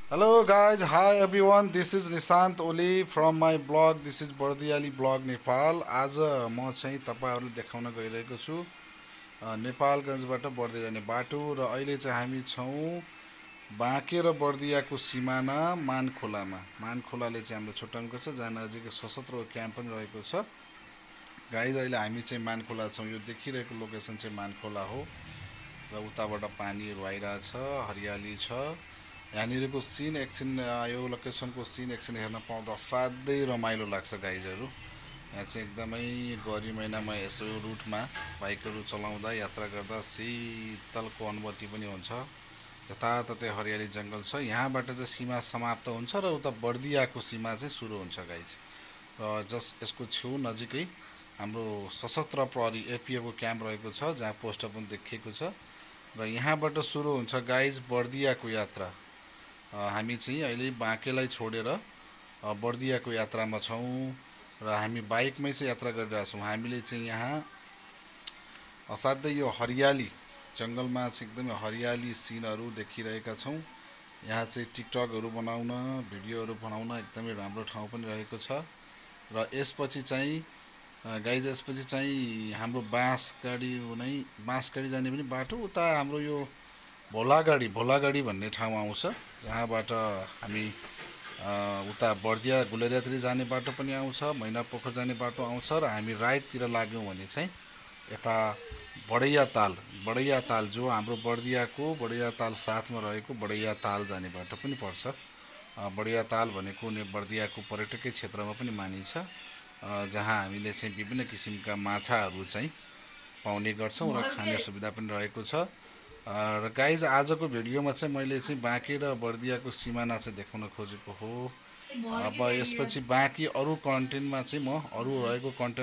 Hello guys, hi everyone. This is Nishant Oli from my blog. This is बर्दियाली blog Nepal. आज म चाहिँ तपाईहरुलाई देखाउन गइरहेको छु नेपालगञ्जबाट बर्दिया जाने बाटो र अहिले चाहिँ हामी छौं बाँके र बर्दियाको सिमाना मानखोलामा. मानखोलाले चाहिँ हाम्रो छुट्याएको छ जहाँ नजिकै सशस्त्र क्याम्प पनि रहेको छ. गाइज अहिले हामी चाहिँ मानखोला छौं. यो देखिरहेको लोकेसन चाहिँ मानखोला हो र उताबाट पानीहरु आइरहेछ, हरियाली छ. यहाँनिरको सिन एकछिन यो लोकेसनको सिन एकछिन हेर्न पाउँदा असाध्यै रमाइलो लाग्छ गाइजहरु. यहाँ चाहिँ एकदमै गरम महिनामा यसो रुटमा बाइकहरु चलाउँदा यात्रा गर्दा शीतलको अनुभूति पनि हुन्छ. जताततै हरियाली जंगल छ. यहाँबाट चाहिँ सीमा समाप्त हुन्छ र उता बर्दियाको सीमा चाहिँ सुरु हुन्छ गाइज. र जस्ट यसको छेउ नजिकै हाम्रो सशस्त्र प्रहरी एपीएफ को क्याम्प रहेको छ जहाँ पोस्टर पनि देखिएको छ र यहाँबाट सुरु हुन्छ गाइज बर्दियाको यात्रा. हामी चाहिँ अहिले बाँकेलाई छोडेर बर्दियाको यात्रामा छौं र हामी बाइकमै चाहिँ यात्रा गरिरहेका छौं. हामीले चाहिँ यहाँ असाध्यै यो हरियाली जंगलमा चाहिँ एकदमै हरियाली सिनहरु देखिरहेका छौं. यहाँ चाहिँ टिकटकहरु बनाउन, भिडियोहरु बनाउन एकदमै राम्रो ठाउँ पनि रहेको छ. र यसपछि चाहिँ गाइज यसपछि चाहिँ हाम्रो बाँसगाडी जाने पनि बाटो उता हाम्रो यो भोलागाडी भन्ने ठाउँ आउँछ जहाँबाट हामी उता बर्दिया गुलेरियातिर जाने बाटो पनि आउँछ, मैनापोखर जाने बाटो आउँछ र हामी राइटतिर लाग्यौं भने चाहिँ यता बडैयाताल जो हाम्रो बर्दियाको बडैयाताल साथमा रहेको बडैयाताल जाने बाटो पनि पर्छ. बडैयाताल भनेको बर्दियाको पर्यटकीय क्षेत्रमा पनि मानिन्छ जहाँ हामीले चाहिँ विभिन्न किसिमका माछाहरु चाहिँ पाउने गर्छौं र खाने सुविधा पनि रहेको छ. र गाइज आजको भिडियोमा चाहिँ मैले चाहिँ बाँके र बर्दियाको सिमाना चाहिँ देखाउन खोजेको हो. अब यसपछि बाँकी अरु कन्टेन्टमा चाहिँ म अरु रहेको कन्टेन्ट